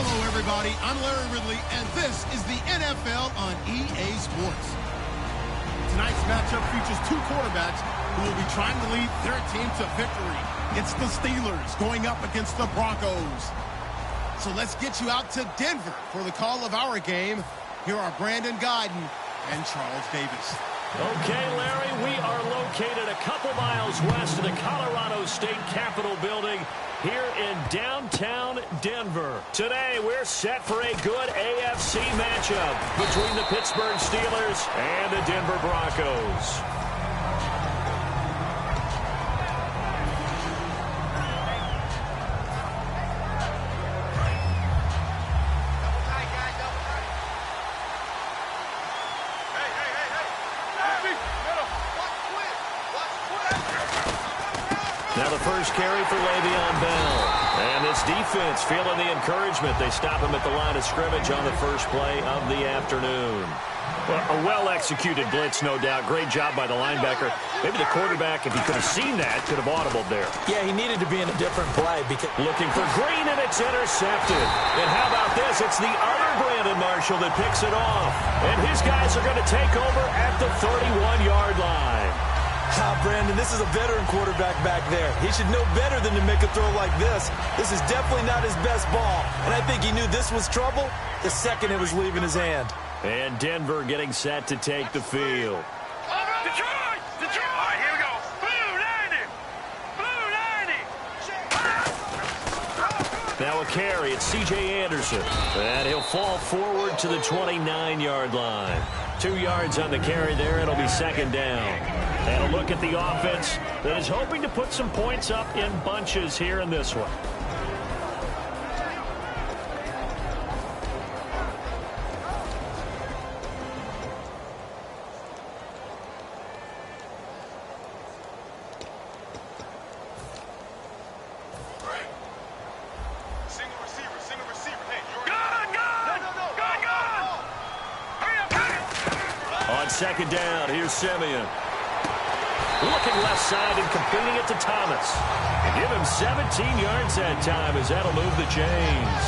Hello, everybody. I'm Larry Ridley, and this is the NFL on EA Sports. Tonight's matchup features two quarterbacks who will be trying to lead their team to victory. It's the Steelers going up against the Broncos. So let's get you out to Denver for the call of our game. Here are Brandon Guyton and Charles Davis. Okay, Larry, we are located a couple miles west of the Colorado State Capitol building here in downtown Denver. Today, we're set for a good AFC matchup between the Pittsburgh Steelers and the Denver Broncos. Now the first carry for Le'Veon Bell. And this defense feeling the encouragement. They stop him at the line of scrimmage on the first play of the afternoon. Well, a well-executed blitz, no doubt. Great job by the linebacker. Maybe the quarterback, if he could have seen that, could have audibled there. Yeah, he needed to be in a different play. Because looking for Green, and it's intercepted. And how about this? It's the other Brandon Marshall that picks it off. And his guys are going to take over at the 31-yard line. Brandon, this is a veteran quarterback back there. He should know better than to make a throw like this. This is definitely not his best ball. And I think he knew this was trouble the second it was leaving his hand. And Denver getting set to take the field. Detroit! Detroit! Here we go. Blue 90! Blue 90! Now a carry. It's C.J. Anderson. And he'll fall forward to the 29-yard line. 2 yards on the carry there. It'll be second down. And a look at the offense that is hoping to put some points up in bunches here in this one. Single receiver. Hey, gun! Gun! Hurry up! On second down, here's Simeon. Looking left side and completing it to Thomas. Give him 17 yards that time as that'll move the chains.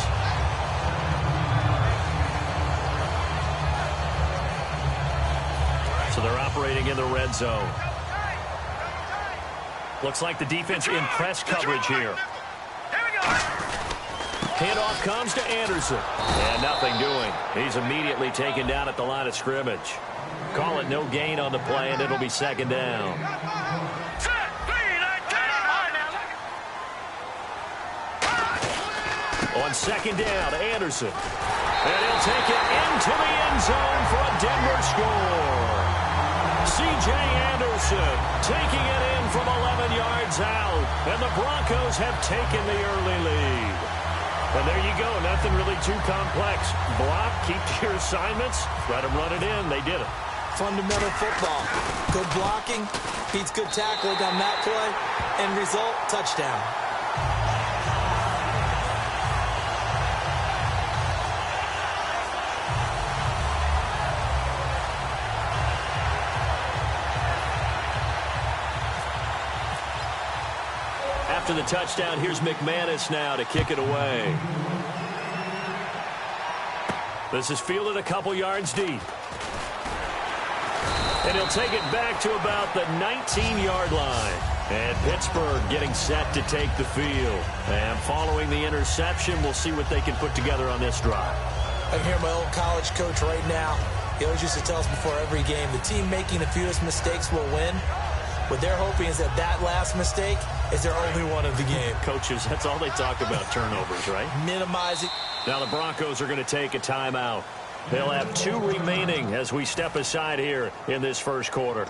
So they're operating in the red zone. Looks like the defense in press coverage here. Handoff comes to Anderson. And nothing doing. He's immediately taken down at the line of scrimmage. Call it no gain on the play, and it'll be second down. On second down, Anderson. And he'll take it into the end zone for a Denver score. C.J. Anderson taking it in from 11 yards out. And the Broncos have taken the early lead. And there you go. Nothing really too complex. Block, keep to your assignments, let them run it in. They did it. Fundamental football. Good blocking, beats good tackling on that play. End result, touchdown. After the touchdown, here's McManus now to kick it away. This is fielded a couple yards deep. And he'll take it back to about the 19-yard line. And Pittsburgh getting set to take the field. And following the interception, we'll see what they can put together on this drive. I can hear my old college coach right now. He always used to tell us before every game, the team making the fewest mistakes will win. What they're hoping is that that last mistake is their only one of the game. Coaches, that's all they talk about, turnovers, right? Minimize it. Now the Broncos are going to take a timeout. They'll have 2 remaining as we step aside here in this first quarter.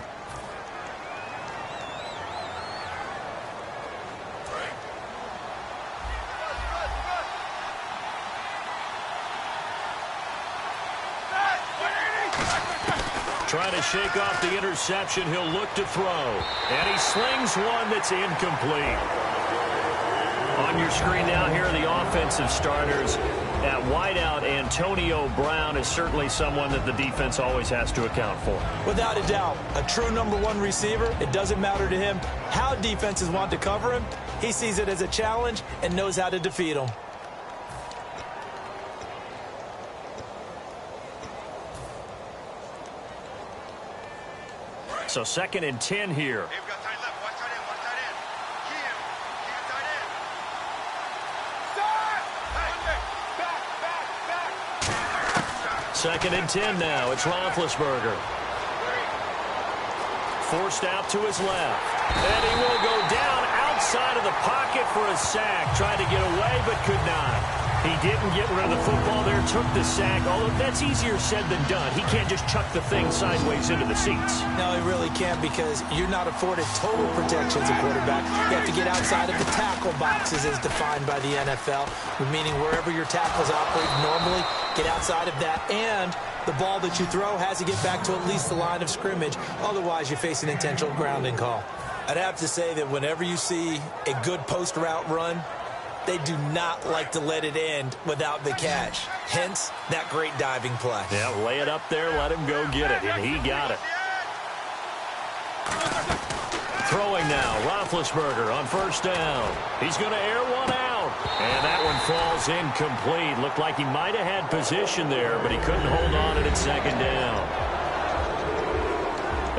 Trying to shake off the interception. He'll look to throw. And he slings one that's incomplete. On your screen now, here are the offensive starters. At wideout, Antonio Brown is certainly someone that the defense always has to account for. Without a doubt, a true #1 receiver. It doesn't matter to him how defenses want to cover him. He sees it as a challenge and knows how to defeat them. So 2nd and 10 here. Hey, we've got tight left. Watch tight end. Watch tight end. Keep tight end. Start! Hey. Back. 2nd and 10 now. It's Roethlisberger. Forced out to his left. And he will go down outside of the pocket for a sack. Tried to get away, but could not. He didn't get rid of the football there, took the sack. Although that's easier said than done. He can't just chuck the thing sideways into the seats. No, he really can't, because you're not afforded total protection as a quarterback. You have to get outside of the tackle boxes as defined by the NFL, meaning wherever your tackles operate normally, get outside of that. And the ball that you throw has to get back to at least the line of scrimmage. Otherwise, you face an intentional grounding call. I'd have to say that whenever you see a good post route run, they do not like to let it end without the catch. Hence, that great diving play. Yeah, lay it up there, let him go get it, and he got it. Throwing now, Roethlisberger on 1st down. He's going to air one out, and that one falls incomplete. Looked like he might have had position there, but he couldn't hold on at 2nd down.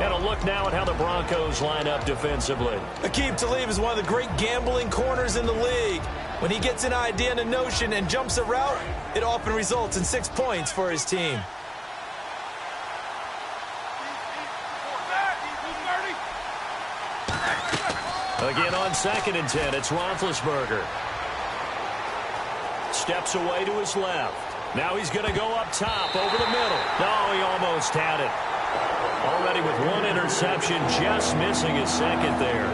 And a look now at how the Broncos line up defensively. Aqib Talib is one of the great gambling corners in the league. When he gets an idea and a notion and jumps a route, it often results in 6 points for his team. Again on 2nd and 10, it's Roethlisberger. Steps away to his left. Now he's going to go up top over the middle. No, he almost had it. Already with 1 interception, just missing his 2nd there.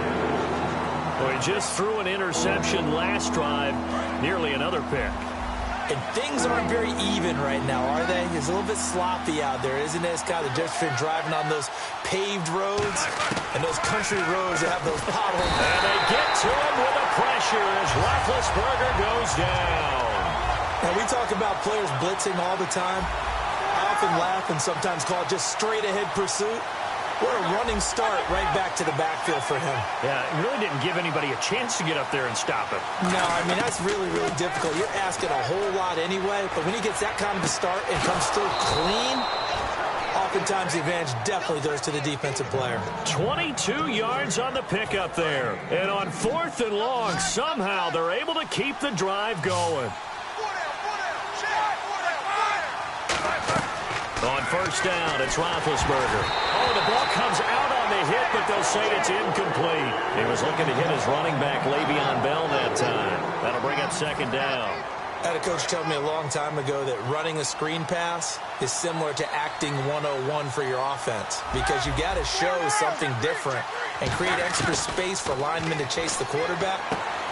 Well, he just threw an interception last drive, nearly another pick. And things aren't very even right now, are they? It's a little bit sloppy out there, isn't it? It's kind of the difference between driving on those paved roads and those country roads that have those potholes. And they get to him with the pressure as Roethlisberger goes down. And we talk about players blitzing all the time. I often laugh and sometimes call it just straight-ahead pursuit. What a running start right back to the backfield for him. Yeah, it really didn't give anybody a chance to get up there and stop it. No, I mean, that's really, really difficult. You're asking a whole lot anyway, but when he gets that kind of a start and comes through clean, oftentimes the advantage definitely goes to the defensive player. 22 yards on the pickup there. And on 4th and long, somehow they're able to keep the drive going. On 1st down, it's Roethlisberger. Oh, the ball comes out on the hit, but they'll say it's incomplete. He was looking to hit his running back, Le'Veon Bell, that time. That'll bring up 2nd down. I had a coach tell me a long time ago that running a screen pass is similar to acting 101 for your offense, because you got to show something different and create extra space for linemen to chase the quarterback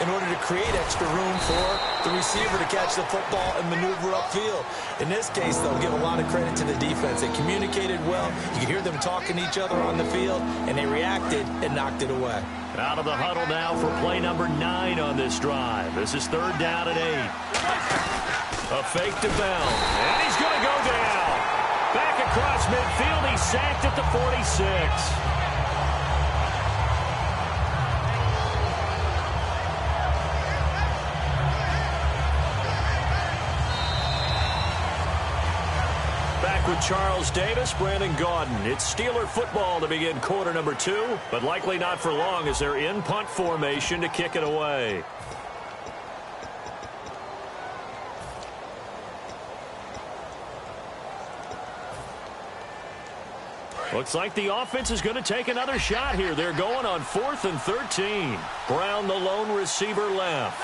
in order to create extra room for the receiver to catch the football and maneuver upfield. In this case, they'll give a lot of credit to the defense. They communicated well. You could hear them talking to each other on the field, and they reacted and knocked it away. Out of the huddle now for play number 9 on this drive. This is 3rd down and 8. A fake to Bell, and he's going to go down. Back across midfield, he's sacked at the 46. With Charles Davis, Brandon Gaudin. It's Steeler football to begin quarter number 2, but likely not for long as they're in punt formation to kick it away. Looks like the offense is going to take another shot here. They're going on 4th and 13. Brown, the lone receiver, left.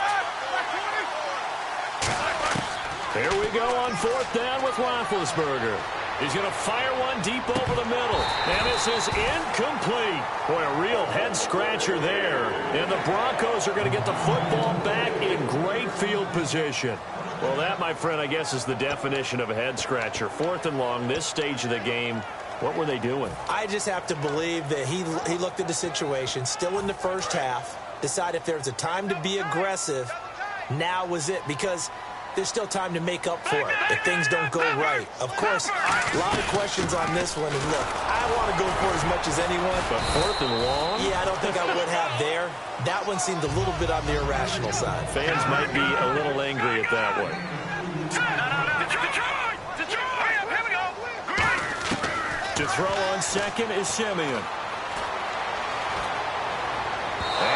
Here we go on 4th down with Roethlisberger. He's going to fire one deep over the middle. And this is incomplete. Boy, a real head-scratcher there. And the Broncos are going to get the football back in great field position. Well, that, my friend, I guess is the definition of a head-scratcher. 4th and long, this stage of the game. What were they doing? I just have to believe that he looked at the situation, still in the first half, decided if there was a time to be aggressive, now was it. Because there's still time to make up for it if things don't go right. Of course, a lot of questions on this one. And look, I want to go for it as much as anyone. But 4th and long? Yeah, I don't think I would have there. That one seemed a little bit on the irrational side. Fans might be a little angry at that one. To throw on 2nd is Simeon.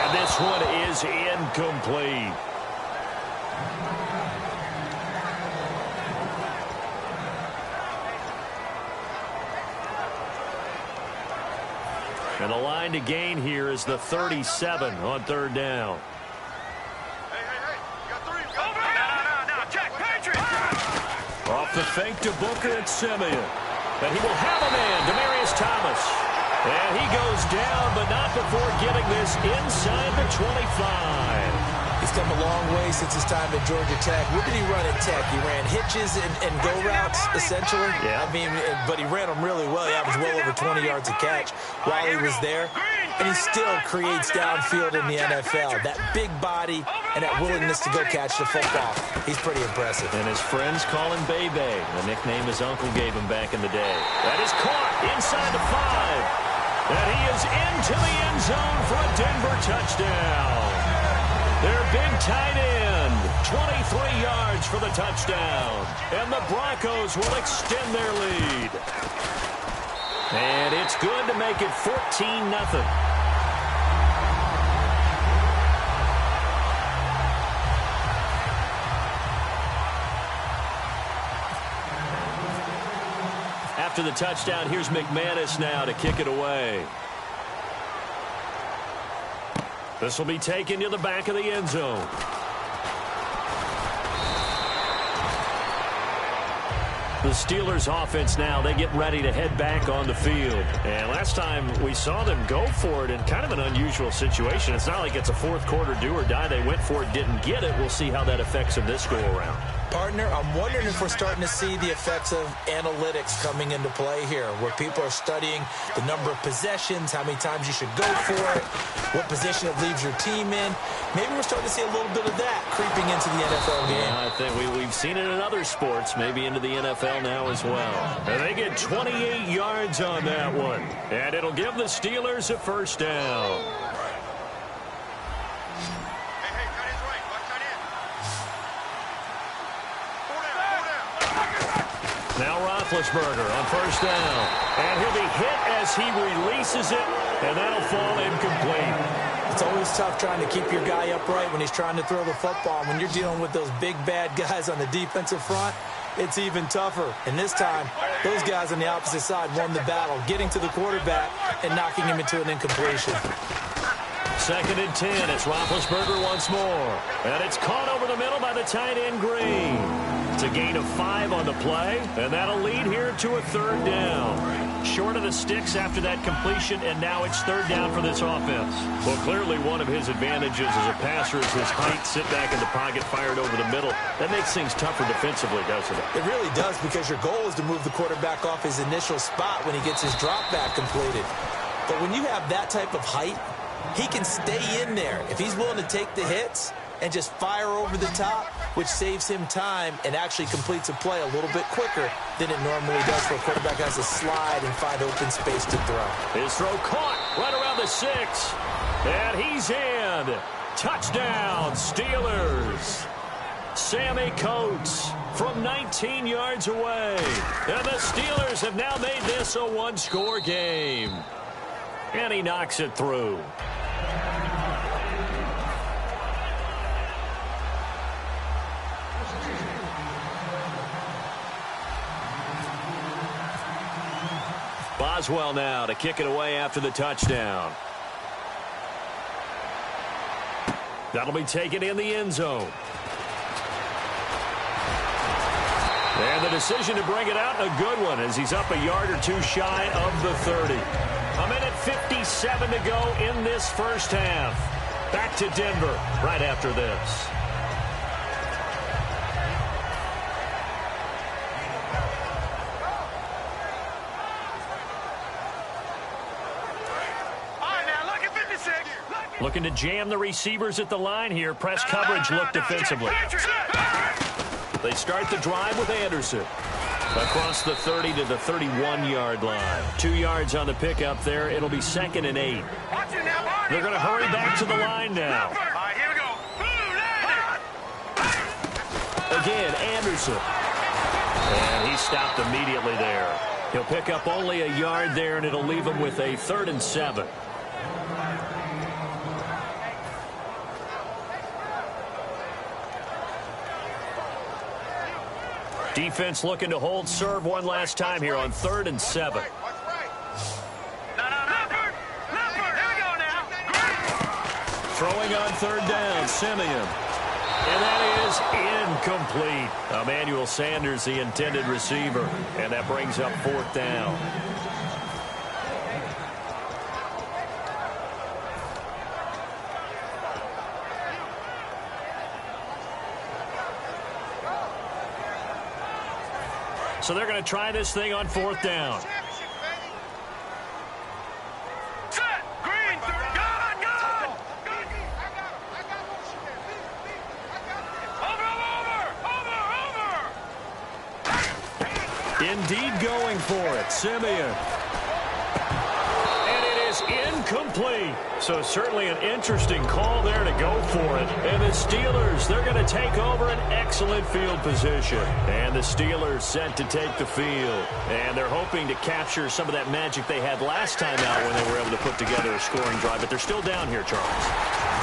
And this one is incomplete. And the line to gain here is the 37 on third down. Hey, you got three. No, check, Patriots. Off the fake to Booker and Simeon. And he will have a man, Demaryius Thomas. And he goes down, but not before getting this inside the 25. He's come a long way since his time at Georgia Tech. What did he run at Tech? He ran hitches and go routes, essentially. Yeah. I mean, but he ran them really well. He averaged well over 20 yards a catch while he was there. And he still creates downfield in the NFL. That big body and that willingness to go catch the football. He's pretty impressive. And his friends call him Bebe, the nickname his uncle gave him back in the day. That is caught inside the 5. And he is into the end zone for a Denver touchdown. Their big tight end, 23 yards for the touchdown. And the Broncos will extend their lead. And it's good to make it 14-0. After the touchdown, here's McManus now to kick it away. This will be taken to the back of the end zone. The Steelers offense now, they get ready to head back on the field. And last time we saw them go for it in kind of an unusual situation. It's not like it's a fourth quarter do or die. They went for it, didn't get it. We'll see how that affects them this go around. Partner, I'm wondering if we're starting to see the effects of analytics coming into play here, where people are studying the number of possessions, how many times you should go for it, what position it leaves your team in. Maybe we're starting to see a little bit of that creeping into the NFL game. Yeah, I think we've seen it in other sports, maybe into the NFL now as well. And they get 28 yards on that one. And it'll give the Steelers a first down. Now Roethlisberger on first down. And he'll be hit as he releases it, and that'll fall incomplete. It's always tough trying to keep your guy upright when he's trying to throw the football. When you're dealing with those big, bad guys on the defensive front, it's even tougher. And this time, those guys on the opposite side won the battle, getting to the quarterback and knocking him into an incompletion. 2nd and 10. It's Roethlisberger once more. And it's caught over the middle by the tight end Green. It's a gain of 5 on the play, and that'll lead here to a third down. Short of the sticks after that completion, and now it's third down for this offense. Well, clearly one of his advantages as a passer is his height, sit back in the pocket, fired over the middle. That makes things tougher defensively, doesn't it? It really does, because your goal is to move the quarterback off his initial spot when he gets his drop back completed. But when you have that type of height, he can stay in there. If he's willing to take the hits and just fire over the top, which saves him time and actually completes a play a little bit quicker than it normally does for a quarterback has to slide and find open space to throw. His throw caught right around the 6. And he's in. Touchdown, Steelers. Sammy Coates from 19 yards away. And the Steelers have now made this a one-score game. And he knocks it through. Boswell now to kick it away after the touchdown. That'll be taken in the end zone. And the decision to bring it out, a good one, as he's up a yard or two shy of the 30. A minute 57 to go in this first half. Back to Denver right after this. Looking to jam the receivers at the line here. Press coverage look defensively. They start the drive with Anderson. Across the 30 to the 31-yard line. 2 yards on the pickup there. It'll be 2nd and 8. They're going to hurry back to the line now. Here we go. Again, Anderson. And he stopped immediately there. He'll pick up only a yard there, and it'll leave him with a 3rd and 7. Defense looking to hold serve one last time here on 3rd and 7. Throwing on 3rd down, Simeon. And that is incomplete. Emmanuel Sanders, the intended receiver. And that brings up 4th down. So they're going to try this thing on 4th down. Indeed going for it, Simeon. And it is incomplete. So certainly an interesting call there to go for it. And the Steelers, they're going to take over an excellent field position. And the Steelers set to take the field. And they're hoping to capture some of that magic they had last time out when they were able to put together a scoring drive. But they're still down here, Charles.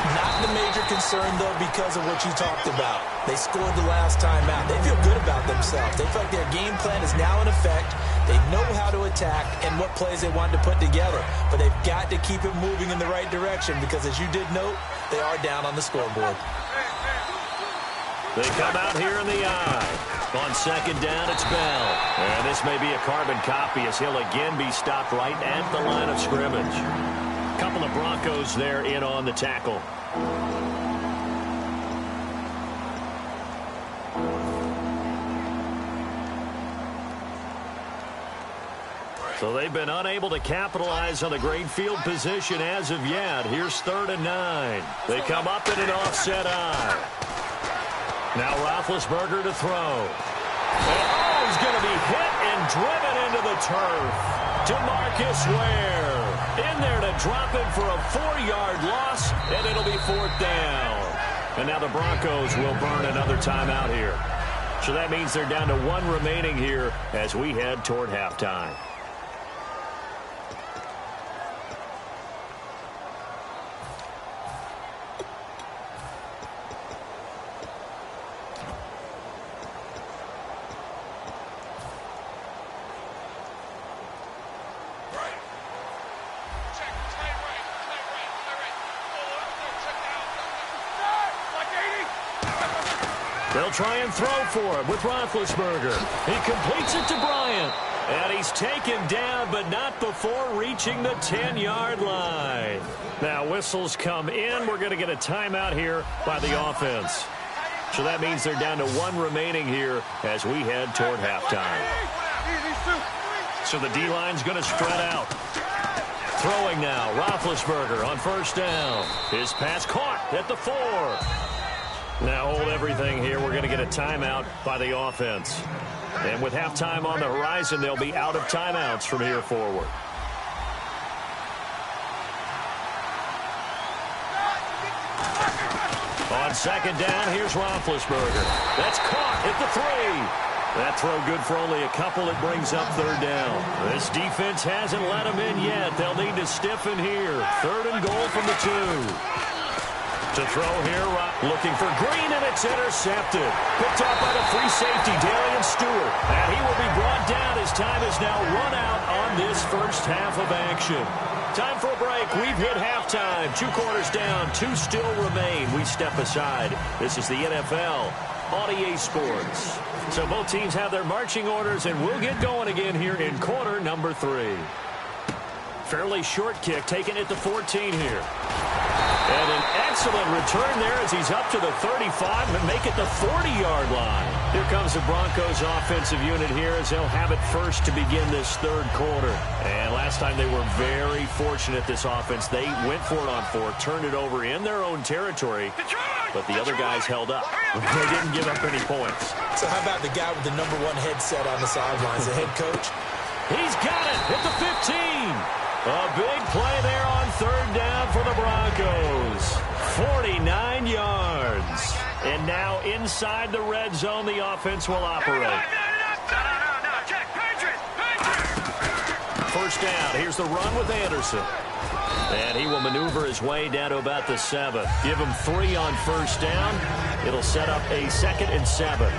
Not the major concern, though, because of what you talked about. They scored the last time out. They feel good about themselves. They feel like their game plan is now in effect. They know how to attack and what plays they want to put together. But they've got to keep it moving in the right direction because, as you did note, they are down on the scoreboard. They come out here in the eye. On 2nd down, it's Bell. And this may be a carbon copy as he'll again be stopped right at the line of scrimmage. Couple of Broncos there in on the tackle. So they've been unable to capitalize on the great field position as of yet. Here's 3rd and 9. They come up in an offset eye. Now Roethlisberger to throw. And, he's going to be hit and driven into the turf. DeMarcus Ware in there to drop it for a 4-yard loss, and it'll be 4th down. And now the Broncos will burn another timeout here. So that means they're down to 1 remaining here as we head toward halftime. They'll try and throw for him with Roethlisberger. He completes it to Bryant. And he's taken down, but not before reaching the 10-yard line. Now whistles come in. We're going to get a timeout here by the offense. So that means they're down to 1 remaining here as we head toward halftime. So the D-line's going to spread out. Throwing now, Roethlisberger on 1st down. His pass caught at the 4. Now hold everything here. We're going to get a timeout by the offense. And with halftime on the horizon, they'll be out of timeouts from here forward. On 2nd down, here's Roethlisberger. That's caught at the 3. That throw good for only a couple. It brings up 3rd down. This defense hasn't let them in yet. They'll need to stiffen here. 3rd and goal from the 2. To throw here, looking for Green, and it's intercepted. Picked up by the free safety, Darian Stewart. And he will be brought down as time is now run out on this first half of action. Time for a break. We've hit halftime. 2 quarters down, 2 still remain. We step aside. This is the NFL on EA Sports. So both teams have their marching orders, and we'll get going again here in quarter number 3. Fairly short kick, taken at the 14 here. And an excellent return there as he's up to the 35 and make it the 40-yard line. Here comes the Broncos offensive unit here as they'll have it first to begin this 3rd quarter. And last time they were very fortunate, this offense. They went for it on 4, turned it over in their own territory, but the other guys held up. They didn't give up any points. So how about the guy with the number 1 headset on the sidelines, the head coach? He's got it at the 15. A big play there on 3rd down for the Broncos. 49 yards. And now inside the red zone, the offense will operate. First down. Here's the run with Anderson. And he will maneuver his way down to about the 7. Give him 3 on 1st down. It'll set up a 2nd and 7.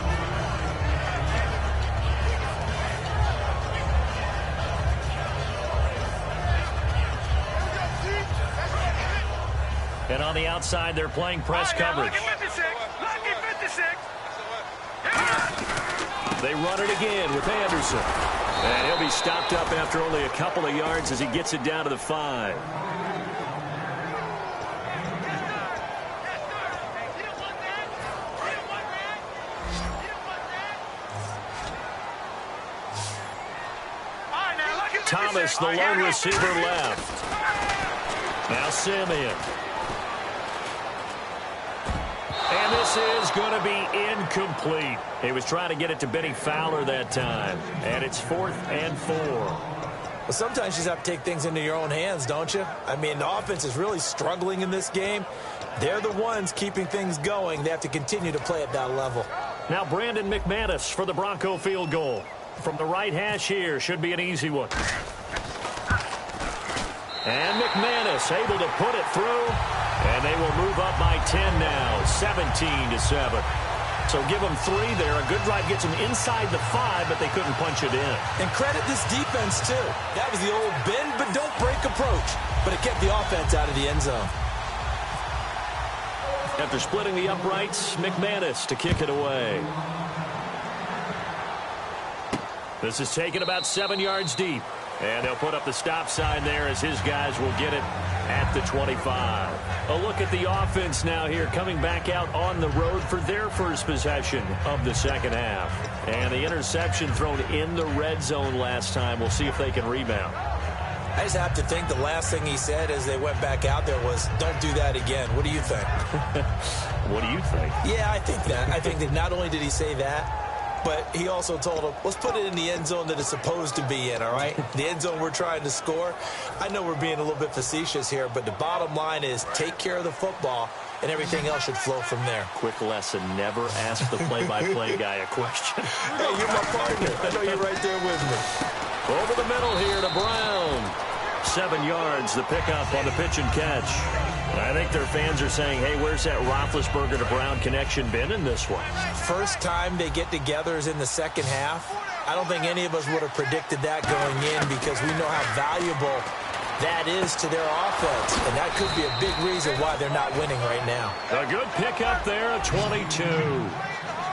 And on the outside, they're playing press coverage. Lucky 56. Lucky 56. They run it again with Anderson. And he'll be stopped up after only a couple of yards as he gets it down to the 5. Thomas, the lone receiver, left. Now Simeon. And this is going to be incomplete. He was trying to get it to Benny Fowler that time. And it's 4th and 4. Well, sometimes you just have to take things into your own hands, don't you? I mean, the offense is really struggling in this game. They're the ones keeping things going. They have to continue to play at that level. Now Brandon McManus for the Bronco field goal. From the right hash here, should be an easy one. And McManus able to put it through. And they will move up by 10 now, 17-7. So give them 3 there. A good drive gets them inside the 5, but they couldn't punch it in. And credit this defense, too. That was the old bend but don't break approach. But it kept the offense out of the end zone. After splitting the uprights, McManus to kick it away. This is taken about 7 yards deep. And they'll put up the stop sign there as his guys will get it at the 25. A look at the offense now here coming back out on the road for their first possession of the second half. And the interception thrown in the red zone last time. We'll see if they can rebound. I just have to think the last thing he said as they went back out there was, don't do that again. What do you think? What do you think? Yeah, I think that. I think that not only did he say that, but he also told him, let's put it in the end zone that it's supposed to be in, all right? The end zone we're trying to score. I know we're being a little bit facetious here, but the bottom line is take care of the football, and everything else should flow from there. Quick lesson, never ask the play-by-play guy a question. Hey, you're my partner. I know you're right there with me. Over the middle here to Brown. 7 yards, the pickup on the pitch and catch. I think their fans are saying, hey, where's that Roethlisberger to Brown connection been in this one? First time they get together is in the second half. I don't think any of us would have predicted that going in because we know how valuable that is to their offense. And that could be a big reason why they're not winning right now. A good pickup there at 22.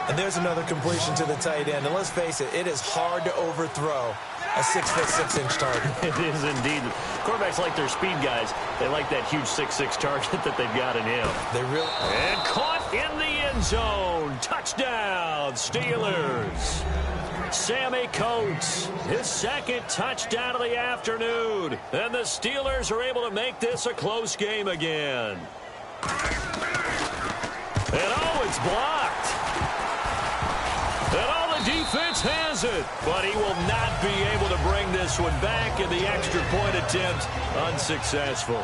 And there's another completion to the tight end. And let's face it, it is hard to overthrow a 6'6" target. It is indeed. Quarterbacks like their speed guys. They like that huge 6'6" target that they've got in him. They really. And caught in the end zone. Touchdown, Steelers. Sammy Coates, his second touchdown of the afternoon. And the Steelers are able to make this a close game again. And oh, it's blocked. And all the defense has it. But he will not be able to bring this one back, and the extra point attempt unsuccessful.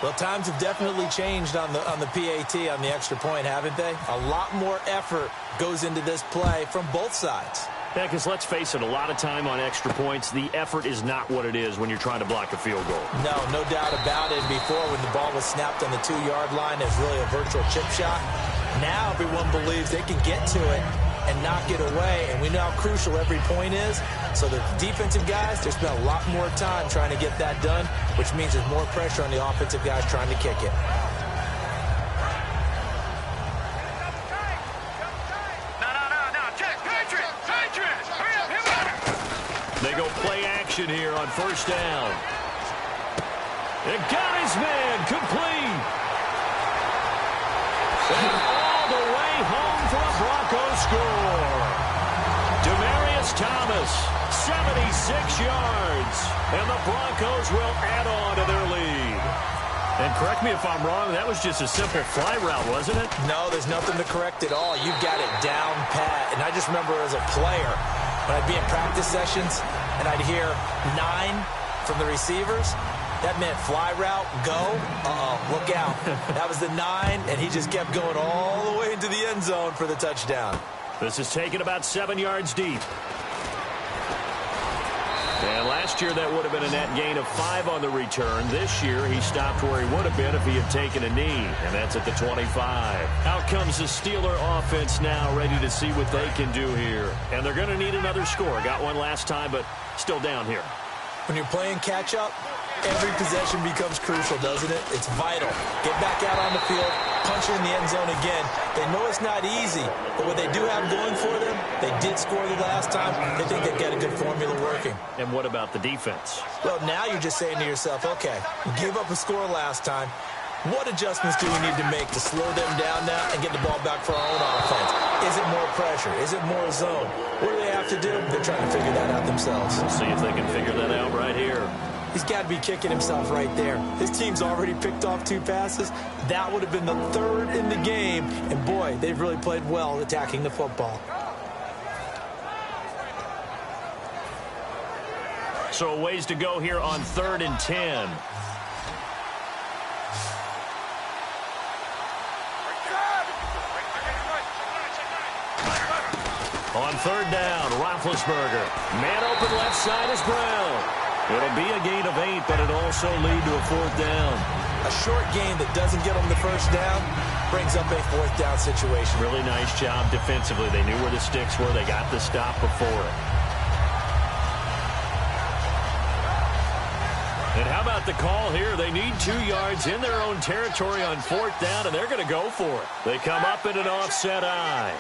Well, times have definitely changed on the PAT, on the extra point, haven't they? A lot more effort goes into this play from both sides. Yeah, because let's face it, a lot of time on extra points, the effort is not what it is when you're trying to block a field goal. No doubt about it. Before, when the ball was snapped on the 2-yard line, it's really a virtual chip shot. Now everyone believes they can get to it and knock it away, and we know how crucial every point is. So the defensive guys, they spent a lot more time trying to get that done, which means there's more pressure on the offensive guys trying to kick it. They go play action here on first down. It got his man complete. And all the way home for a Broncos score. Demaryius Thomas, 76 yards. And the Broncos will add on to their lead. And correct me if I'm wrong, that was just a simple fly route, wasn't it? No, there's nothing to correct at all. You've got it down pat. And I just remember as a player, when I'd be in practice sessions and I'd hear 9 from the receivers, that meant fly route, go, look out. That was the 9, and he just kept going all the way into the end zone for the touchdown. This is taken about 7 yards deep. And last year that would have been a net gain of 5 on the return. This year he stopped where he would have been if he had taken a knee, and that's at the 25. Out comes the Steeler offense now, ready to see what they can do here. And they're going to need another score. Got one last time, but still down here. When you're playing catch-up, every possession becomes crucial, doesn't it? It's vital. Get back out on the field, punch it in the end zone again. They know it's not easy, but what they do have going for them, they did score the last time. They think they've got a good formula working. And what about the defense? Well, now you're just saying to yourself, okay, we gave up a score last time. What adjustments do we need to make to slow them down now and get the ball back for our own offense? Is it more pressure? Is it more zone? What do they have to do? They're trying to figure that out themselves. We'll see if they can figure that out right here. He's got to be kicking himself right there. His team's already picked off 2 passes. That would have been the 3rd in the game. And, boy, they've really played well attacking the football. So a ways to go here on 3rd and 10. On 3rd down, Roethlisberger. Man open left side is Brown. It'll be a gain of 8, but it'll also lead to a 4th down. A short game that doesn't get them the 1st down brings up a 4th down situation. Really nice job defensively. They knew where the sticks were. They got the stop before it. And how about the call here? They need 2 yards in their own territory on 4th down, and they're going to go for it. They come up in an offset eye.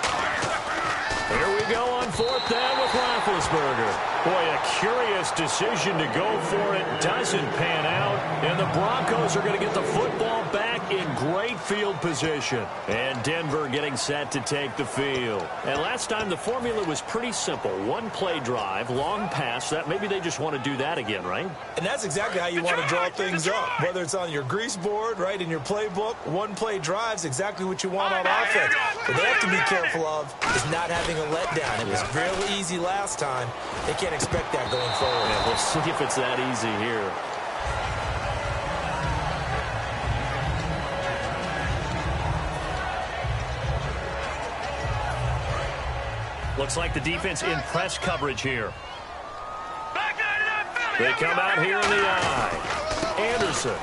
Here we go on 4th down with Roethlisberger. Boy, a curious decision to go for it. Doesn't pan out. And the Broncos are going to get the football back in great field position. And Denver getting set to take the field. And last time the formula was pretty simple. 1-play drive, long pass. That maybe they just want to do that again, right? And that's exactly how you want to draw things up. Whether it's on your grease board, right, in your playbook, 1-play drive's exactly what you want on offense. What they have to be careful of is not having a letdown. It was real easy last time. They can't expect that going forward. Yeah, we'll see if it's that easy here. Looks like the defense in press coverage here. They come out here in the eye. Anderson.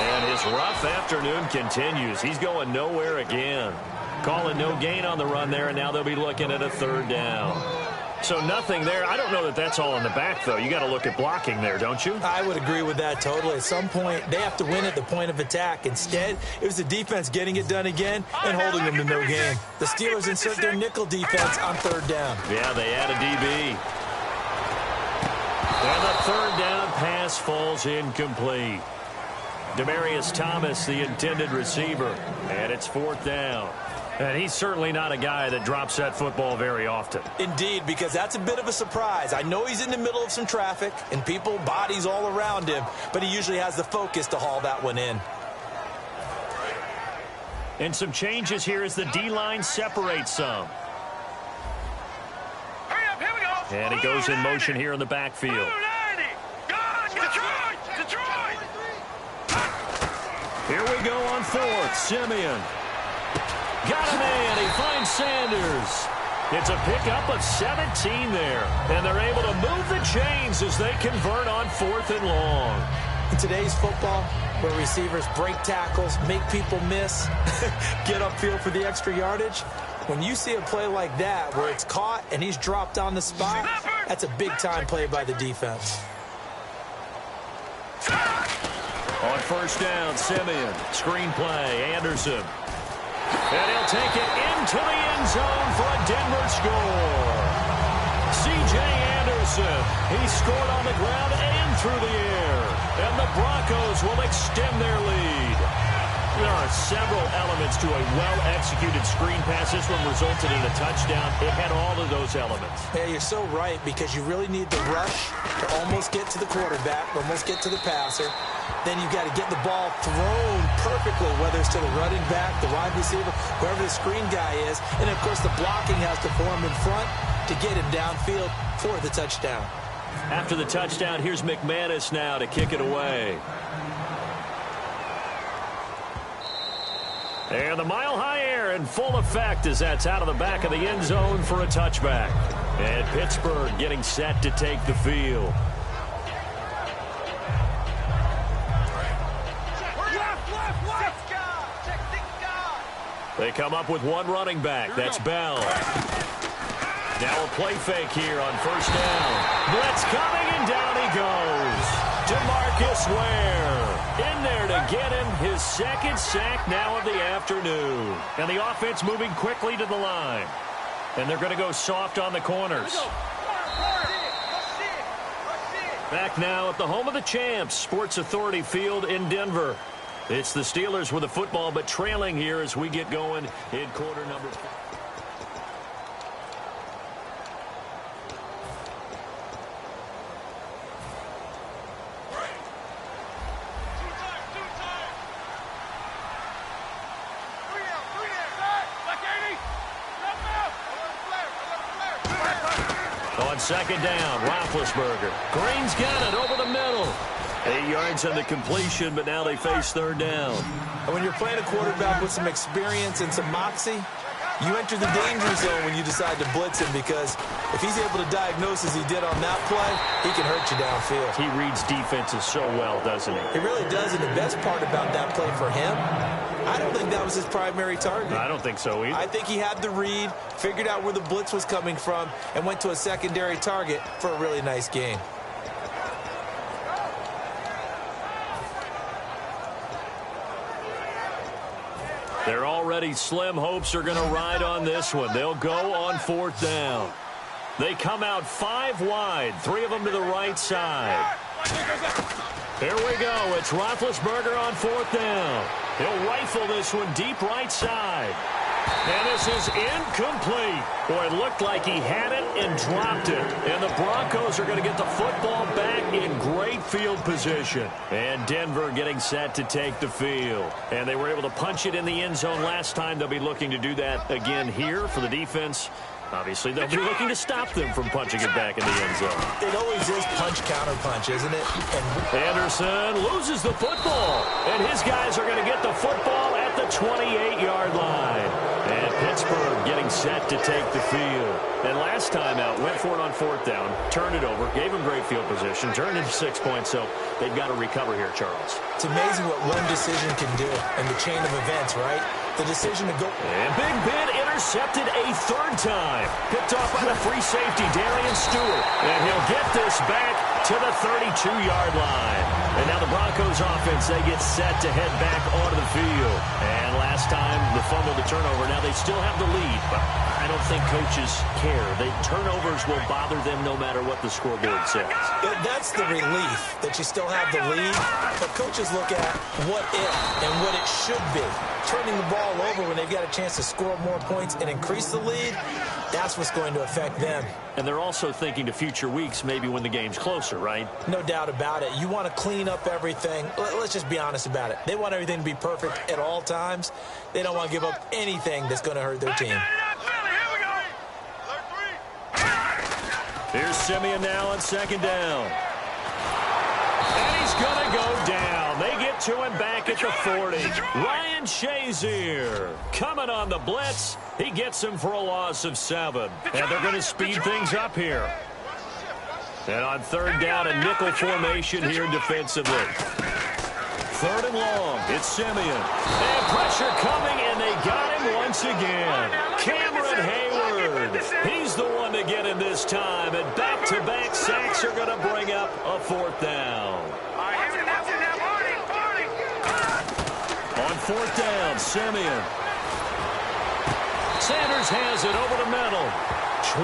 And his rough afternoon continues. He's going nowhere again. Calling no gain on the run there, and now they'll be looking at a 3rd down. So nothing there. I don't know that that's all in the back, though. You got to look at blocking there, don't you? I would agree with that totally. At some point, they have to win at the point of attack. Instead, it was the defense getting it done again and holding them to no gain. The Steelers insert their nickel defense on 3rd down. Yeah, they add a DB. And the 3rd down pass falls incomplete. Demaryius Thomas, the intended receiver. And it's 4th down. And he's certainly not a guy that drops that football very often. Indeed, because that's a bit of a surprise. I know he's in the middle of some traffic and people, bodies all around him, but he usually has the focus to haul that one in. And some changes here as the D-line separates some. Hurry up, here we go. And he goes in motion here in the backfield. Detroit! Here we go on 4th. Simeon. Got him in. He finds Sanders. It's a pickup of 17 there. And they're able to move the chains as they convert on 4th and long. In today's football, where receivers break tackles, make people miss, get upfield for the extra yardage, when you see a play like that where it's caught and he's dropped on the spot, that's a big-time play by the defense. On 1st down, Simeon. Screen play, Anderson. And he'll take it into the end zone for a Denver score. C.J. Anderson. He scored on the ground and through the air. And the Broncos will extend their lead. There are several elements to a well-executed screen pass. This one resulted in a touchdown. It had all of those elements. Yeah, you're so right, because you really need the rush to almost get to the quarterback, almost get to the passer. Then you've got to get the ball thrown perfectly, whether it's to the running back, the wide receiver, whoever the screen guy is. And, of course, the blocking has to form in front to get him downfield for the touchdown. After the touchdown, here's McManus now to kick it away. And the mile-high air in full effect as that's out of the back of the end zone for a touchback. And Pittsburgh getting set to take the field. They come up with one running back. That's Bell. Now a play fake here on 1st down. Blitz coming, and down he goes. DeMarcus Ware in there to get him his second sack now of the afternoon. And the offense moving quickly to the line. And they're going to go soft on the corners. Back now at the home of the champs, Sports Authority Field in Denver. It's the Steelers with the football, but trailing here as we get going in quarter number 4. On second down, Roethlisberger. Green's got it over the middle. 8 yards on the completion, but now they face third down. And when you're playing a quarterback with some experience and some moxie, you enter the danger zone when you decide to blitz him, because if he's able to diagnose as he did on that play, he can hurt you downfield. He reads defenses so well, doesn't he? He really does, and the best part about that play for him, I don't think that was his primary target. I don't think so either. I think he had the read, figured out where the blitz was coming from, and went to a secondary target for a really nice game. They're already slim hopes are going to ride on this one. They'll go on fourth down. They come out 5 wide, 3 of them to the right side. Here we go. It's Roethlisberger on fourth down. He'll rifle this one deep right side. And this is incomplete. Boy, it looked like he had it and dropped it. And the Broncos are going to get the football back in great field position. And Denver getting set to take the field. And they were able to punch it in the end zone last time. They'll be looking to do that again here for the defense. Obviously, they'll be looking to stop them from punching it back in the end zone. It always is punch-counter-punch, isn't it? Anderson loses the football. And his guys are going to get the football at the 28-yard line. And Pittsburgh getting set to take the field. And last time out, went for it on fourth down, turned it over, gave him great field position, turned into 6 points, so they've got to recover here, Charles. It's amazing what one decision can do in the chain of events, right? The decision to go. And Big Ben intercepted a third time. Picked off by the free safety, Darian Stewart. And he'll get this back to the 32-yard line. And now the Broncos offense, they get set to head back onto the field. And last time, the fumble, the turnover. Now they still have the lead, but I don't think coaches care. Turnovers will bother them no matter what the scoreboard says. That's the relief that you still have the lead. But coaches look at what if and what it should be. Turning the ball over when they've got a chance to score more points and increase the lead, that's what's going to affect them. And they're also thinking to future weeks, maybe when the game's closer, right? No doubt about it. You want to clean up everything. Let's just be honest about it. They want everything to be perfect at all times. They don't want to give up anything that's going to hurt their team. Here's Simeon now on second down. And he's going to go down. They get to him back at the 40. Ryan Shazier coming on the blitz. He gets him for a loss of 7. And they're going to speed things up here. And on third down, a nickel formation here defensively. Third and long. It's Simeon. And pressure coming, and they got him once again. Cameron Hayward. He's the one to get him this time. And back-to-back sacks are going to bring up a fourth down. On fourth down, Simeon. Sanders has it over the middle.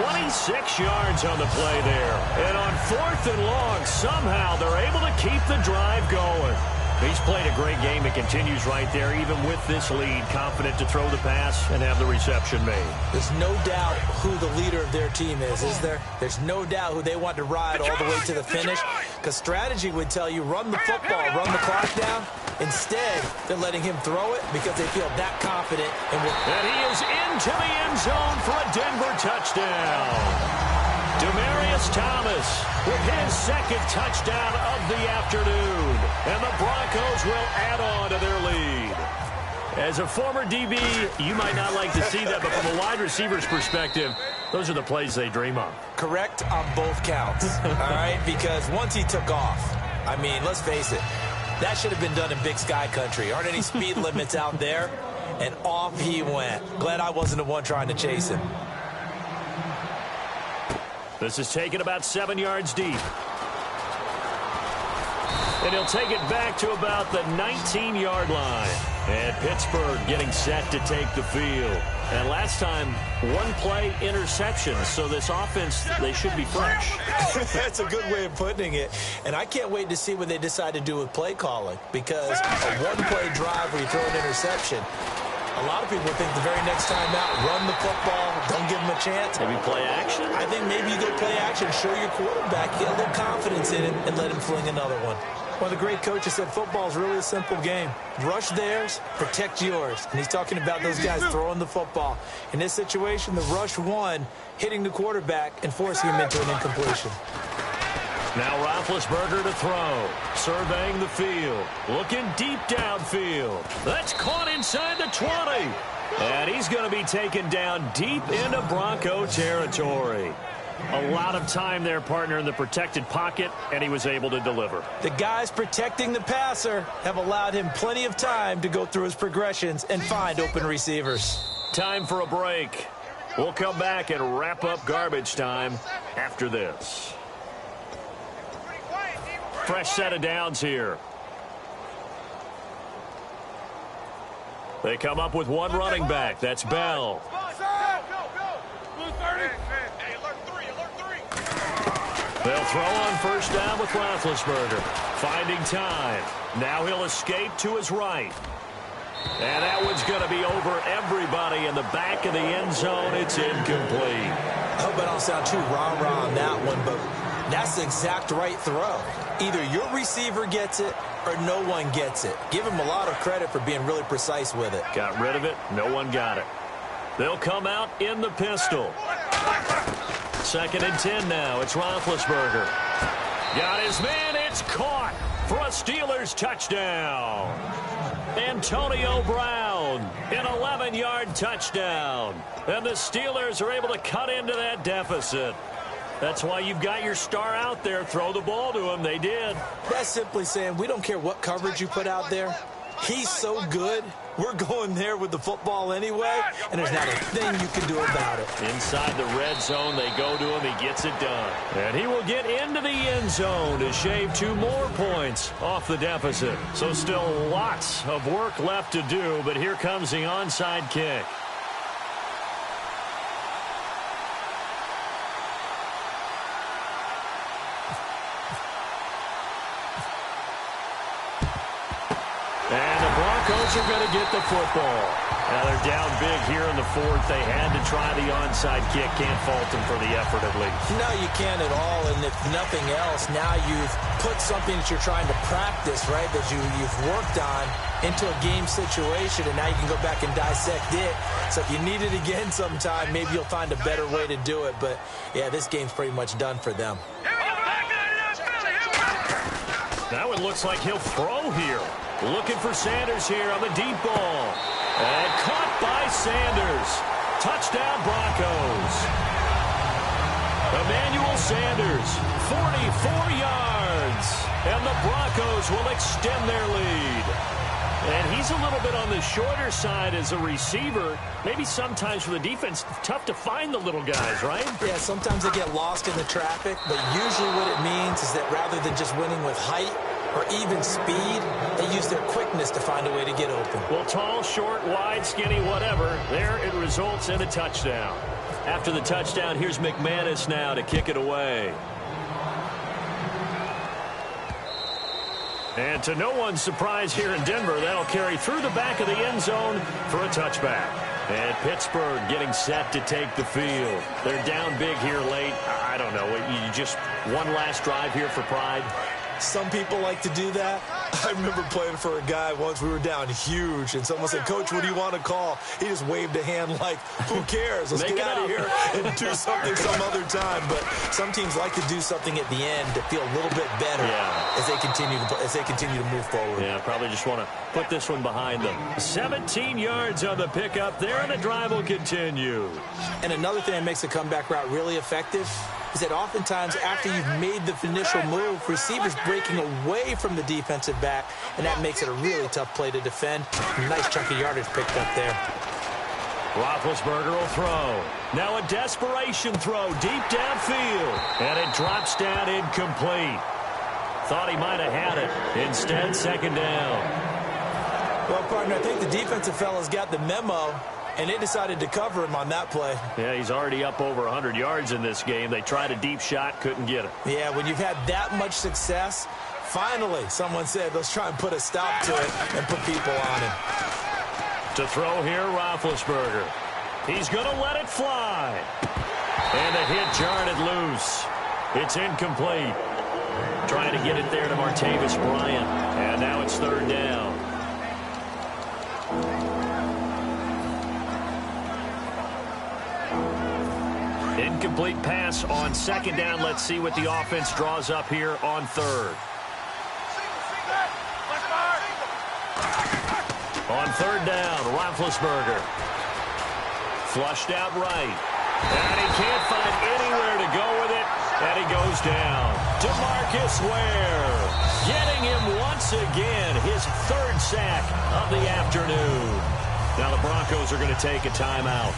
26 yards on the play there. And on fourth and long, somehow they're able to keep the drive going. He's played a great game. It continues right there, even with this lead, confident to throw the pass and have the reception made. There's no doubt who the leader of their team is there? There's no doubt who they want to ride all the way to the finish, because strategy would tell you run the football, run the clock down. Instead, they're letting him throw it because they feel that confident. And he is into the end zone for a Denver touchdown. Demaryius Thomas with his second touchdown of the afternoon. And the Broncos will add on to their lead. As a former DB, you might not like to see that, but from a wide receiver's perspective, those are the plays they dream of. Correct on both counts, all right? Because once he took off, I mean, let's face it, that should have been done in Big Sky country. Aren't any speed limits out there? And off he went. Glad I wasn't the one trying to chase him. This is taken about 7 yards deep. And he'll take it back to about the 19-yard line. And Pittsburgh getting set to take the field. And last time, one-play interception. So this offense, they should be fresh. That's a good way of putting it. And I can't wait to see what they decide to do with play calling. Because a one-play drive where you throw an interception, a lot of people think the very next time out, run the football, don't give them a chance. Maybe play action? I think maybe you go play action, show your quarterback, get a little confidence in him, and let him fling another one. One of the great coaches said football is really a simple game. Rush theirs, protect yours. And he's talking about those guys throwing the football. In this situation, the rush won, hitting the quarterback and forcing him into an incompletion. Now Roethlisberger to throw. Surveying the field. Looking deep downfield. That's caught inside the 20. And he's going to be taken down deep into Bronco territory. A lot of time there, partner, in the protected pocket, and he was able to deliver. The guys protecting the passer have allowed him plenty of time to go through his progressions and find open receivers. Time for a break. We'll come back and wrap up garbage time after this. Fresh set of downs here. They come up with one running back. That's Bell. They'll throw on first down with Roethlisberger. Finding time. Now he'll escape to his right. And that one's going to be over everybody in the back of the end zone. It's incomplete. I hope I don't sound too rah-rah on that one, but that's the exact right throw. Either your receiver gets it or no one gets it. Give him a lot of credit for being really precise with it. Got rid of it. No one got it. They'll come out in the pistol. 2nd and 10 now. It's Roethlisberger. Got his man. It's caught for a Steelers touchdown. Antonio Brown, an 11-yard touchdown. And the Steelers are able to cut into that deficit. That's why you've got your star out there. Throw the ball to him. They did. That's simply saying we don't care what coverage you put out there. He's so good. We're going there with the football anyway, and there's not a thing you can do about it. Inside the red zone, they go to him. He gets it done. And he will get into the end zone to shave 2 more points off the deficit. So still lots of work left to do, but here comes the onside kick. Broncos are going to get the football. Now they're down big here in the 4th. They had to try the onside kick. Can't fault them for the effort at least. No, you can't at all. And if nothing else, now you've put something that you're trying to practice, right, that you've worked on into a game situation, and now you can go back and dissect it. So if you need it again sometime, maybe you'll find a better way to do it. But, yeah, this game's pretty much done for them. Now it looks like he'll throw here. Looking for Sanders here on the deep ball. And caught by Sanders. Touchdown Broncos. Emmanuel Sanders, 44 yards. And the Broncos will extend their lead. And he's a little bit on the shorter side as a receiver. Maybe sometimes for the defense, tough to find the little guys, right? Yeah, sometimes they get lost in the traffic, but usually what it means is that rather than just winning with height or even speed, they use their quickness to find a way to get open. Well, tall, short, wide, skinny, whatever, there it results in a touchdown. After the touchdown, here's McManus now to kick it away. And to no one's surprise here in Denver, that'll carry through the back of the end zone for a touchback. And Pittsburgh getting set to take the field. They're down big here late. I don't know. You just one last drive here for pride. Some people like to do that. I remember playing for a guy once. We were down huge, and someone said, "Coach, what do you want to call?" He just waved a hand like, "Who cares? Let's get out of here and do something some other time." But some teams like to do something at the end to feel a little bit better as they continue to move forward. Yeah, probably just want to put this one behind them. 17 yards on the pickup there, and the drive will continue. And another thing that makes a comeback route really effective is that oftentimes after you've made the initial move, receivers breaking away from the defensive back, and that makes it a really tough play to defend. Nice chunk of yardage picked up there. Roethlisberger will throw. Now a desperation throw deep downfield. And it drops down incomplete. Thought he might have had it. Instead, second down. Well, partner, I think the defensive fellas got the memo, and they decided to cover him on that play. Yeah, he's already up over 100 yards in this game. They tried a deep shot, couldn't get it. Yeah, when you've had that much success, finally, someone said, let's try and put a stop to it and put people on him. To throw here, Roethlisberger. He's going to let it fly. And the hit jarred it loose. It's incomplete. Trying to get it there to Martavis Bryant. And now it's third down. Incomplete pass on second down. Let's see what the offense draws up here on third. On third down, Roethlisberger. Flushed out right. And he can't find anywhere to go with it. And he goes down. DeMarcus Ware getting him once again. His third sack of the afternoon. Now the Broncos are going to take a timeout.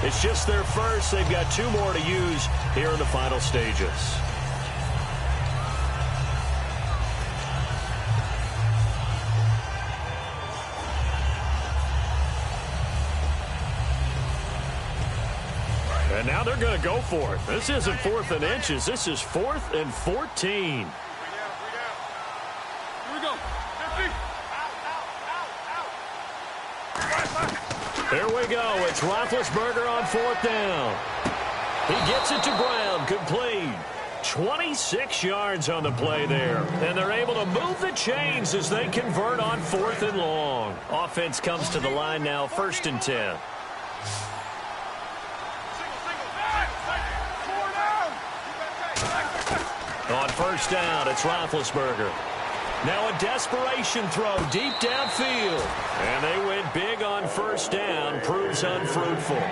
It's just their first. They've got two more to use here in the final stages. And now they're going to go for it. This isn't 4th and inches. This is 4th and 14. Here we go. There we go. It's Roethlisberger on 4th down. He gets it to Brown. Complete. 26 yards on the play there. And they're able to move the chains as they convert on 4th and long. Offense comes to the line now, 1st and 10. On 1st down, it's Roethlisberger. Now a desperation throw deep downfield. And they went big on 1st down. Proves unfruitful.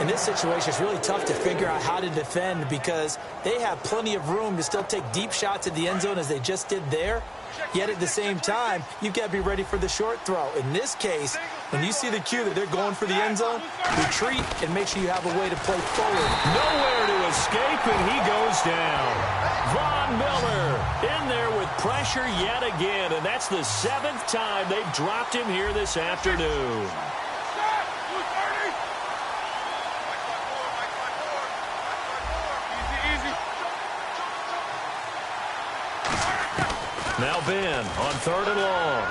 In this situation, it's really tough to figure out how to defend because they have plenty of room to still take deep shots at the end zone as they just did there. Yet at the same time, you've got to be ready for the short throw. In this case, when you see the cue that they're going for the end zone, retreat and make sure you have a way to play forward. Nowhere to escape, and he goes down. Von Miller in there with pressure yet again, and that's the 7th time they've dropped him here this afternoon. Now Ben on 3rd and long.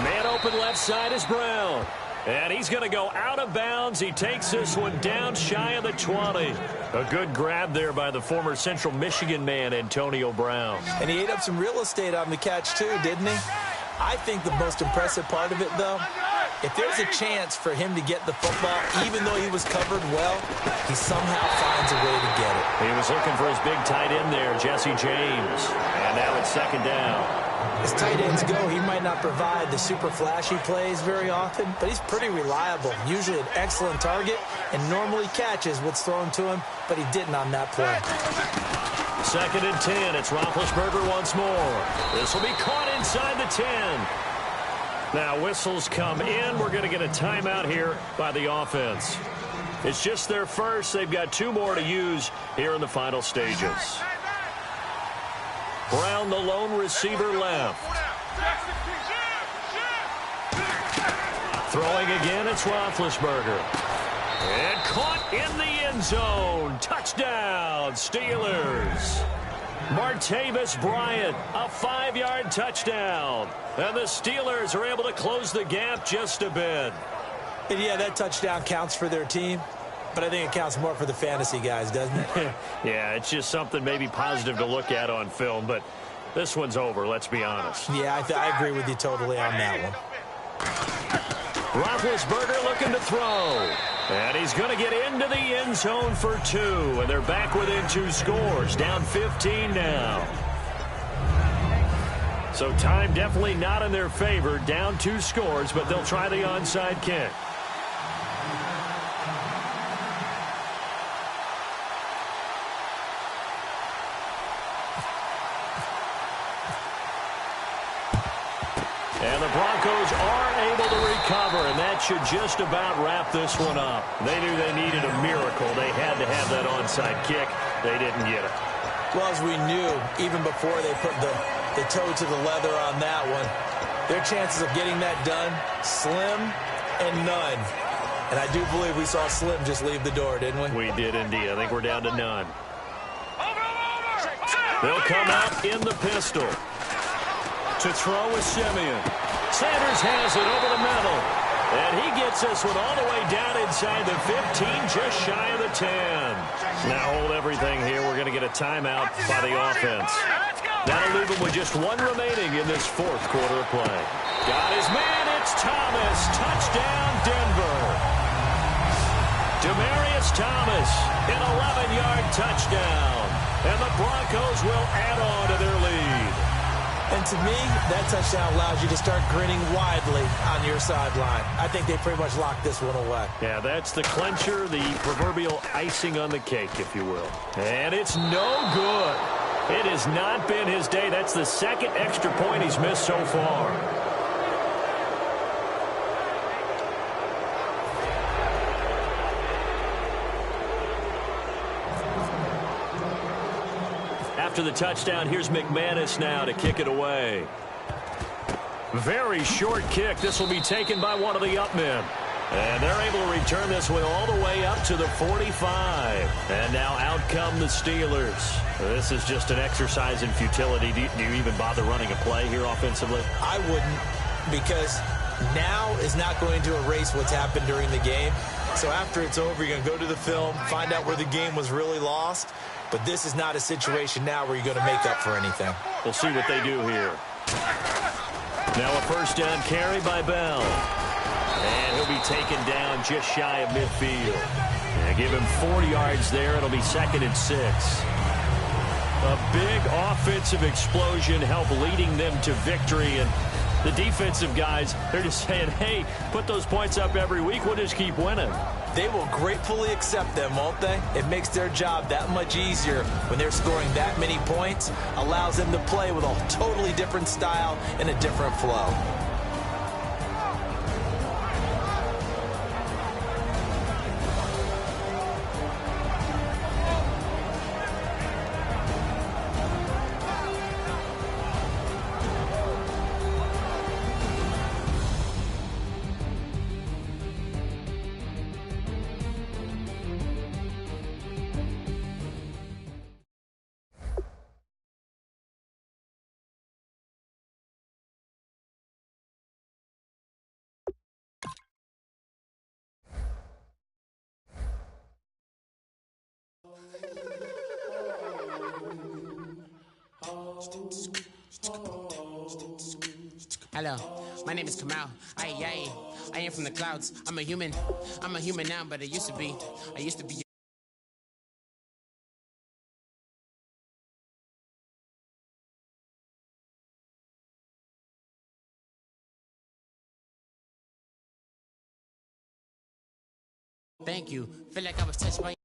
Man open left side is Brown. And he's going to go out of bounds. He takes this one down shy of the 20. A good grab there by the former Central Michigan man, Antonio Brown. And he ate up some real estate on the catch too, didn't he? I think the most impressive part of it, though, if there's a chance for him to get the football, even though he was covered well, he somehow finds a way to get it. He was looking for his big tight end there, Jesse James. And now it's 2nd down. As tight ends go, he might not provide the super flashy plays very often, but he's pretty reliable. Usually an excellent target and normally catches what's thrown to him, but he didn't on that play. 2nd and 10. It's Roethlisberger once more. This will be caught inside the 10. Now whistles come in. We're going to get a timeout here by the offense. It's just their first. They've got two more to use here in the final stages. Brown, the lone receiver left. Throwing again, it's Roethlisberger. And caught in the end zone. Touchdown, Steelers. Martavis Bryant, a 5-yard touchdown. And the Steelers are able to close the gap just a bit. And yeah, that touchdown counts for their team, but I think it counts more for the fantasy guys, doesn't it? Yeah, it's just something maybe positive to look at on film, but this one's over, let's be honest. Yeah, I agree with you totally on that one. Roethlisberger looking to throw. And he's going to get into the end zone for 2. And they're back within 2 scores. Down 15 now. So time definitely not in their favor. Down 2 scores, but they'll try the onside kick. And the Broncos are able to recover, and that should just about wrap this one up. They knew they needed a miracle. They had to have that onside kick. They didn't get it. Well, as we knew, even before they put the toe to the leather on that one, their chances of getting that done, slim and none. And I do believe we saw Slim just leave the door, didn't we? We did indeed. I think we're down to none. They'll come out in the pistol. To throw is Simeon. Sanders has it over the middle. And he gets this one all the way down inside the 15, just shy of the 10. Now hold everything here. We're going to get a timeout by the offense. That'll leave him with just one remaining in this fourth quarter of play. Got his man. It's Thomas. Touchdown, Denver. Demaryius Thomas, an 11-yard touchdown. And the Broncos will add on to their lead. And to me, that touchdown allows you to start grinning widely on your sideline. I think they pretty much locked this one away. Yeah, that's the clincher, the proverbial icing on the cake, if you will. And it's no good. It has not been his day. That's the second extra point he's missed so far. After the touchdown, here's McManus now to kick it away. Very short kick. This will be taken by one of the up men. And they're able to return this one all the way up to the 45. And now out come the Steelers. This is just an exercise in futility. Do you even bother running a play here offensively? I wouldn't, because now is not going to erase what's happened during the game. So after it's over, you're going to go to the film, find out where the game was really lost. But this is not a situation now where you're going to make up for anything. We'll see what they do here. Now a first down carry by Bell. And he'll be taken down just shy of midfield. And give him 4 yards there. It'll be 2nd and 6. A big offensive explosion helped leading them to victory. And the defensive guys, they're just saying, hey, put those points up every week. We'll just keep winning. They will gratefully accept them, won't they? It makes their job that much easier when they're scoring that many points. Allows them to play with a totally different style and a different flow. Hello, my name is Kamal. I am from the clouds. I'm a human now, but I used to be. Thank you. Feel like I was touched by